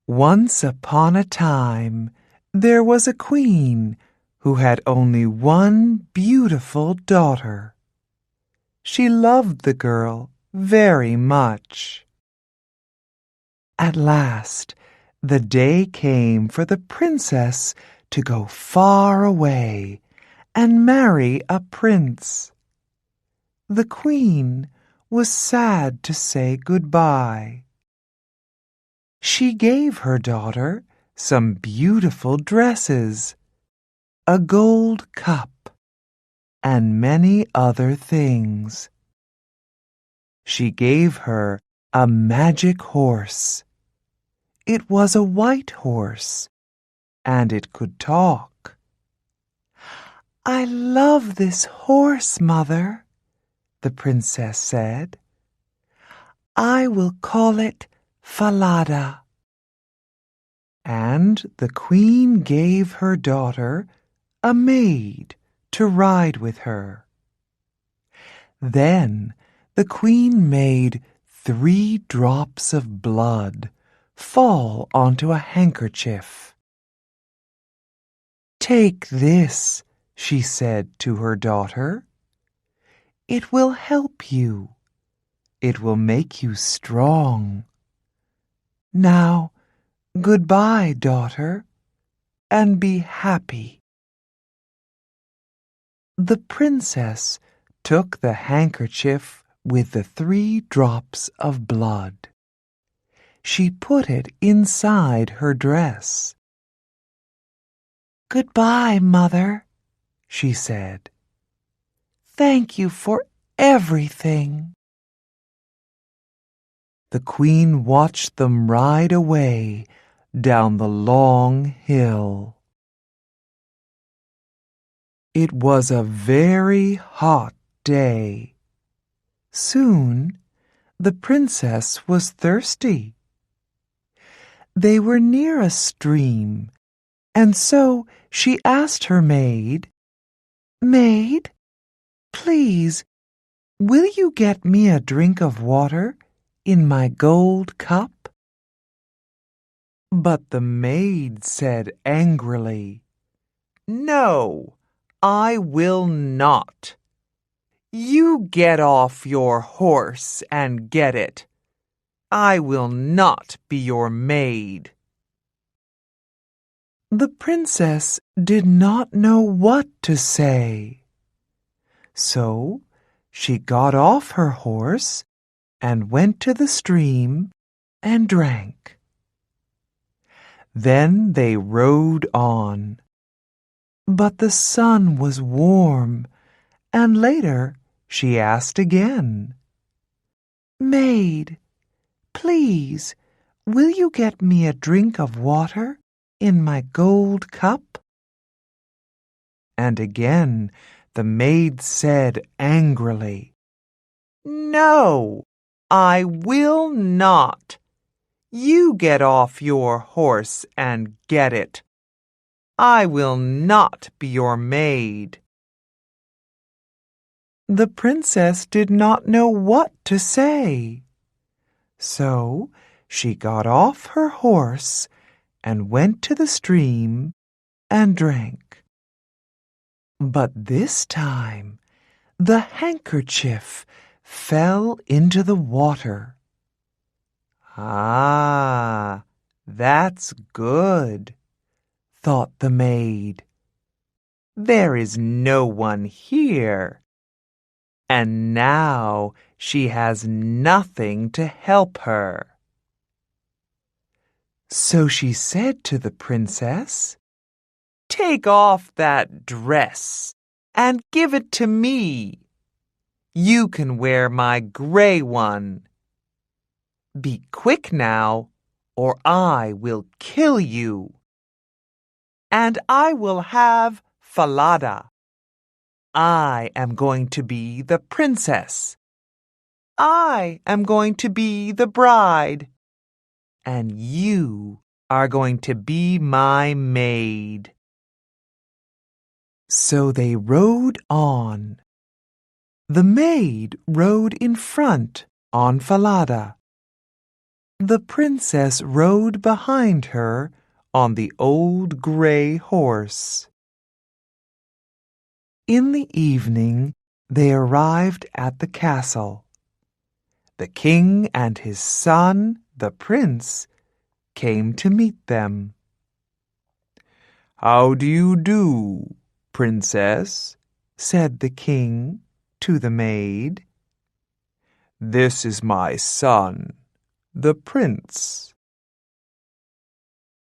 Once upon a time, there was a queen who had only one beautiful daughter. She loved the girl very much. At last, the day came for the princess to go far away and marry a prince. The queen was sad to say goodbye. She gave her daughter some beautiful dresses, a gold cup, and many other things. She gave her a magic horse. It was a white horse, and it could talk. "I love this horse, Mother," the princess said. "I will call it Falada." And the queen gave her daughter a maid to ride with her. Then the queen made 3 drops of blood fall onto a handkerchief. "Take this," she said to her daughter. "It will help you. It will make you strong. Now, goodbye, daughter, and be happy." The princess took the handkerchief with the 3 drops of blood. She put it inside her dress. "Goodbye, Mother," she said. "Thank you for everything." The queen watched them ride away down the long hill. It was a very hot day. Soon the princess was thirsty. They were near a stream, and so she asked her maid, "Maid, please, will you get me a drink of water in my gold cup?" But the maid said angrily, "No, I will not. You get off your horse and get it. I will not be your maid." The princess did not know what to say. So she got off her horse and went to the stream and drank. Then they rode on. But the sun was warm, and later she asked again, "Maid, please, will you get me a drink of water in my gold cup?" And again the maid said angrily, "No, I will not. You get off your horse and get it. I will not be your maid." The princess did not know what to say. So she got off her horse and went to the stream and drank. But this time the handkerchief fell into the water. "Ah, that's good," thought the maid. "There is no one here. And now she has nothing to help her." So she said to the princess, "Take off that dress and give it to me. You can wear my gray one. Be quick now, or I will kill you. And I will have Falada. I am going to be the princess. I am going to be the bride. And you are going to be my maid." So they rode on. The maid rode in front on Falada. The princess rode behind her on the old gray horse. In the evening, they arrived at the castle. The king and his son, the prince, came to meet them. "How do you do, princess?" said the king to the maid. "This is my son, the prince."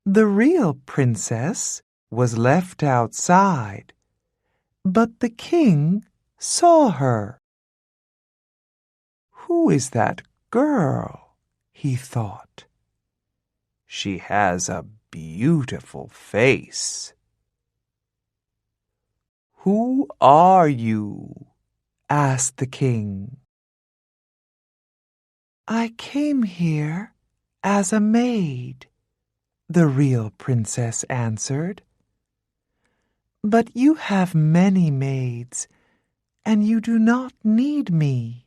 The real princess was left outside, but the king saw her. "Who is that girl?" he thought. "She has a beautiful face." "Who are you?" asked the king. "I came here as a maid," the real princess answered. "But you have many maids, and you do not need me."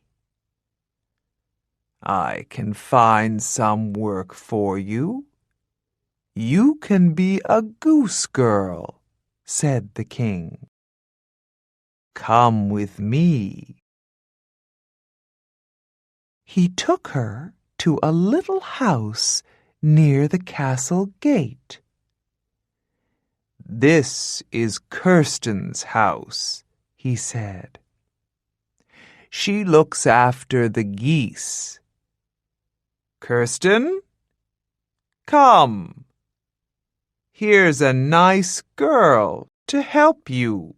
"I can find some work for you. You can be a goose girl," said the king. "Come with me." He took her to a little house near the castle gate. "This is Kirsten's house," he said. "She looks after the geese. Kirsten, come. Here's a nice girl to help you.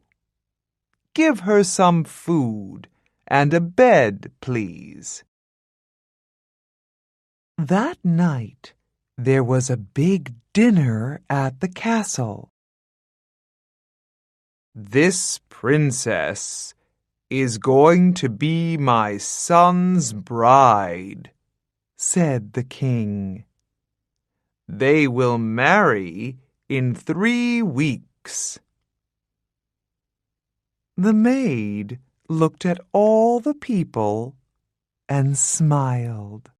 Give her some food and a bed, please." That night, there was a big dinner at the castle. "This princess is going to be my son's bride," said the king. "They will marry in 3 weeks." The maid looked at all the people and smiled.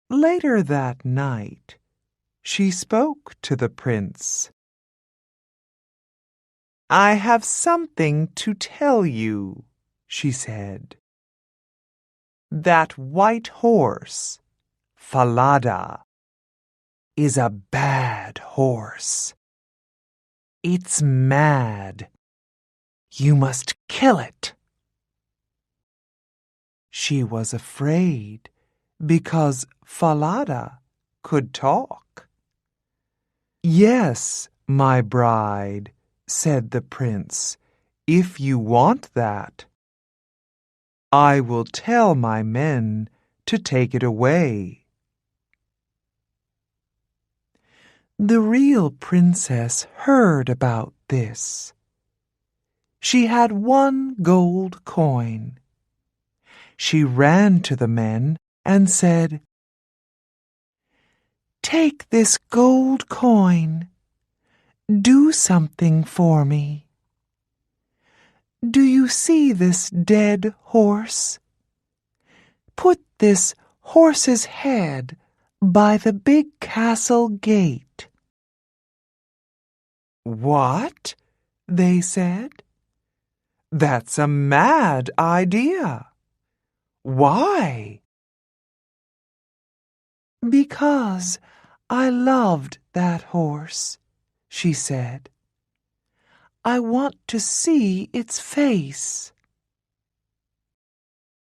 Later that night, she spoke to the prince. "I have something to tell you," she said. "That white horse, Falada, is a bad horse. It's mad. You must kill it." She was afraid because Falada could talk. "Yes, my bride," said the prince, "if you want that. I will tell my men to take it away." The real princess heard about this. She had 1 gold coin. She ran to the men and said, "Take this gold coin. Do something for me. Do you see this dead horse? Put this horse's head by the big castle gate." "What?" they said. "That's a mad idea. Why?" "Because I loved that horse," she said. "I want to see its face."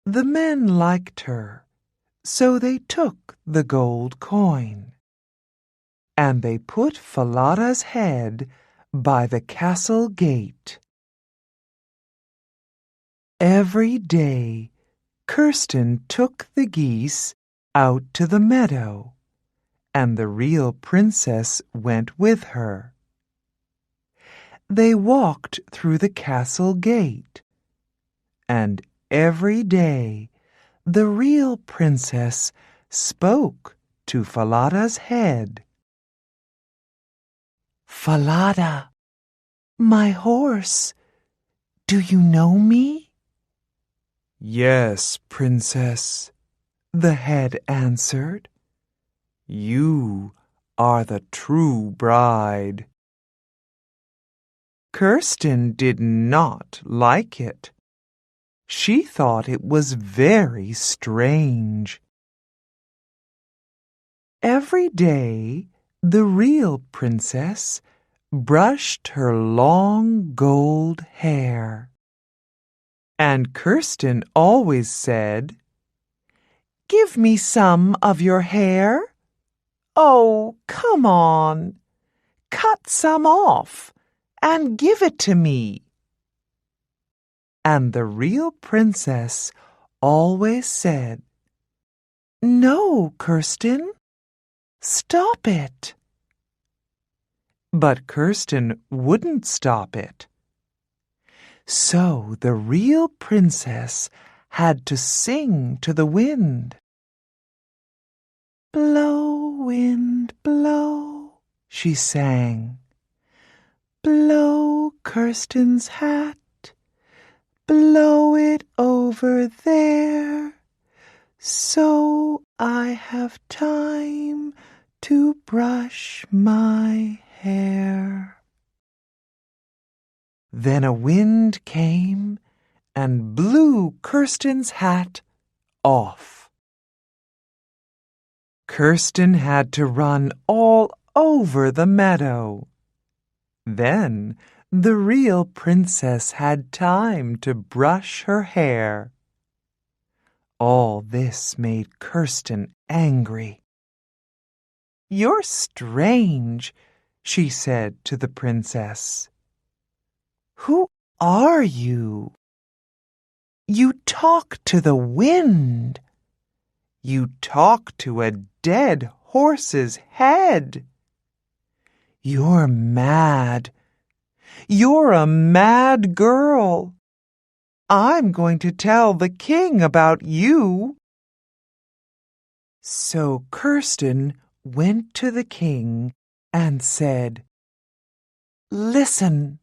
The men liked her, so they took the gold coin. And they put Falada's head by the castle gate. Every day, Kirsten took the geese out to the meadow, and the real princess went with her. They walked through the castle gate, and every day the real princess spoke to Falada's head. "Falada, my horse, do you know me?" "Yes, princess, the head answered. You are the true bride. Kirsten did not like it. She thought it was very strange. Every day, the real princess brushed her long gold hair. And Kirsten always said, "Give me some of your hair. Oh, come on. Cut some off and give it to me." And the real princess always said, "No, Kirsten, stop it." But Kirsten wouldn't stop it. So the real princess had to sing to the wind. "Blow, wind, blow," she sang. "Blow Kirsten's hat, blow it over there, so I have time to brush my hair." Then a wind came and blew Kirsten's hat off. Kirsten had to run all over the meadow. Then the real princess had time to brush her hair. All this made Kirsten angry. "You're strange," she said to the princess. "Who are you? You talk to the wind. You talk to a dead horse's head. You're mad. You're a mad girl. I'm going to tell the king about you." So Kirsten went to the king and said, "Listen,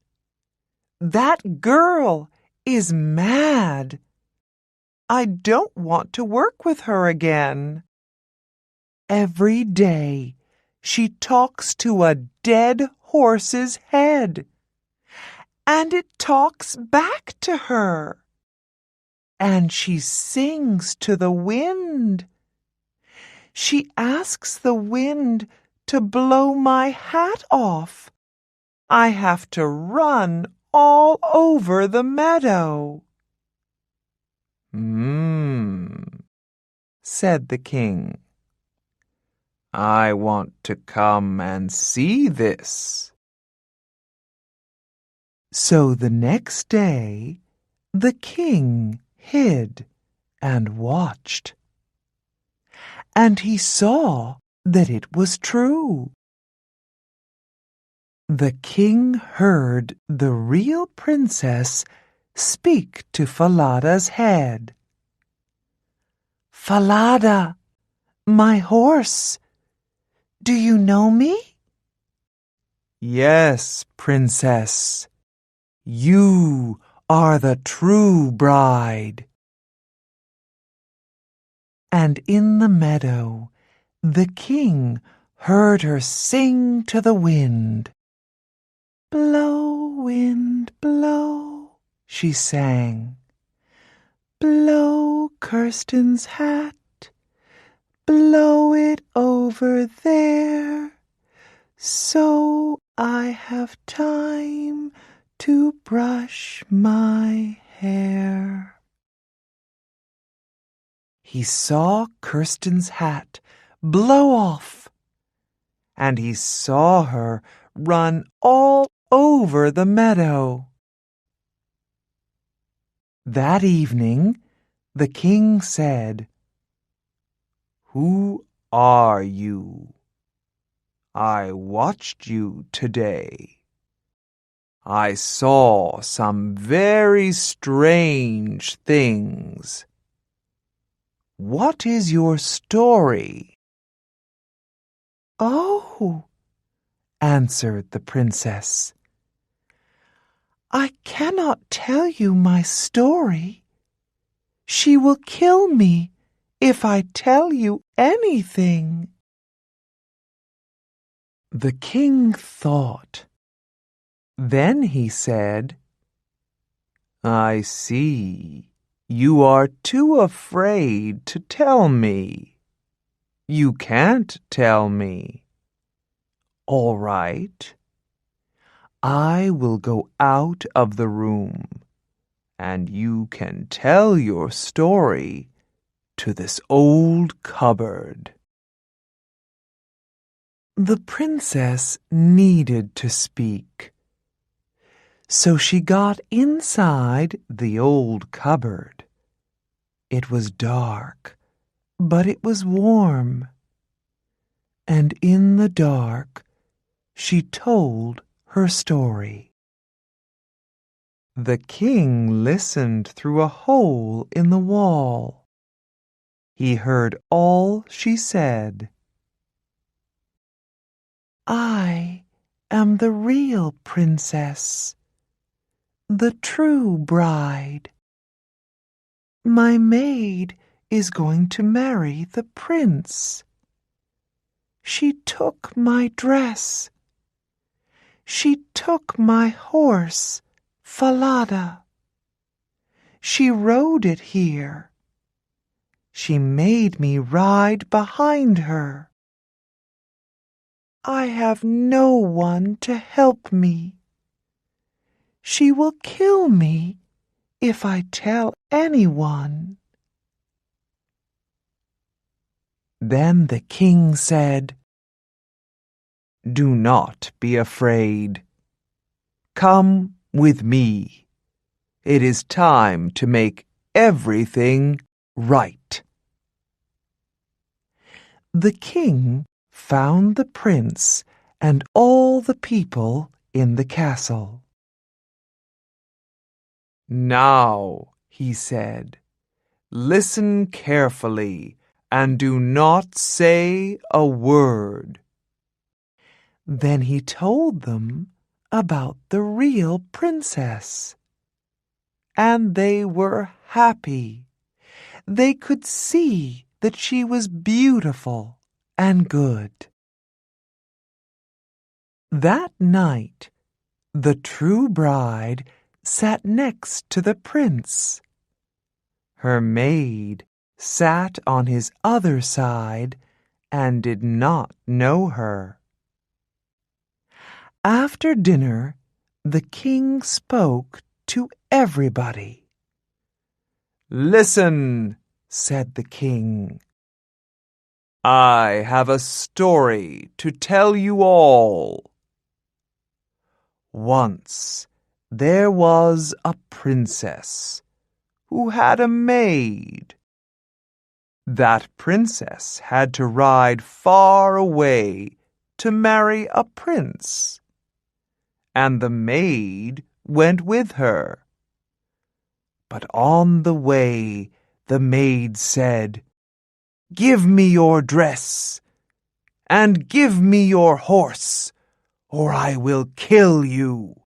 that girl is mad. I don't want to work with her again. Every day she talks to a dead horse's head, and it talks back to her. And she sings to the wind. She asks the wind to blow my hat off. I have to run all over the meadow." Said the king. "I want to come and see this." So the next day, the king hid and watched. And he saw that it was true. The king heard the real princess speak to Falada's head. "Falada, my horse, do you know me?" "Yes, princess. You are the true bride." And in the meadow, the king heard her sing to the wind. "Blow, wind, blow," she sang. "Blow Kirsten's hat, blow it over there, so I have time to brush my hair." He saw Kirsten's hat blow off, and he saw her run all over the meadow. That evening, the king said, "Who are you? I watched you today. I saw some very strange things. What is your story?" "Oh," answered the princess, "I cannot tell you my story. She will kill me if I tell you anything." The king thought. Then he said, "I see. You are too afraid to tell me. You can't tell me. All right. I will go out of the room, and you can tell your story to this old cupboard." The princess needed to speak, so she got inside the old cupboard. It was dark, but it was warm. And in the dark, she told her story. The king listened through a hole in the wall. He heard all she said. "I am the real princess, the true bride. My maid is going to marry the prince. She took my dress. She took my horse, Falada. She rode it here. She made me ride behind her. I have no one to help me. She will kill me if I tell anyone." Then the king said, "Do not be afraid. Come with me. It is time to make everything right." The king found the prince and all the people in the castle. "Now," he said, "listen carefully and do not say a word." Then he told them about the real princess. And they were happy. They could see that she was beautiful and good. That night, the true bride sat next to the prince. Her maid sat on his other side and did not know her. After dinner, the king spoke to everybody. "Listen," said the king. "I have a story to tell you all. Once there was a princess who had a maid. That princess had to ride far away to marry a prince, and the maid went with her. But on the way the maid said, 'Give me your dress, and give me your horse, or I will kill you.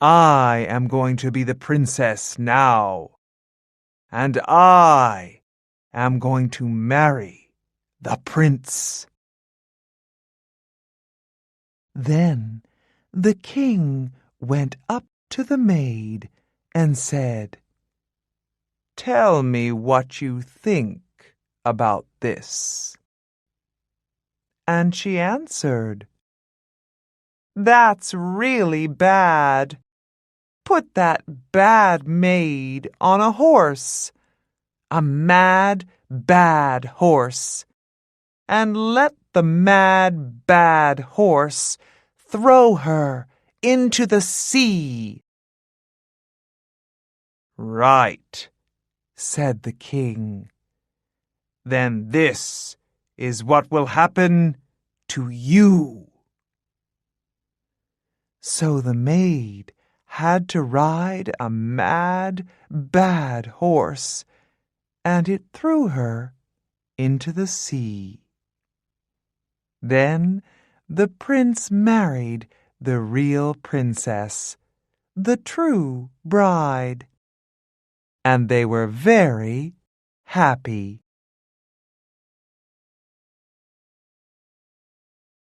I am going to be the princess now, and I am going to marry the prince.'" Then the king went up to the maid and said, "Tell me what you think about this." And she answered, "That's really bad. Put that bad maid on a horse, a mad, bad horse, and let the mad, bad horse throw her into the sea." "Right," said the king. "Then this is what will happen to you." So the maid had to ride a mad, bad horse, and it threw her into the sea. Then the prince married the real princess, the true bride, and they were very happy.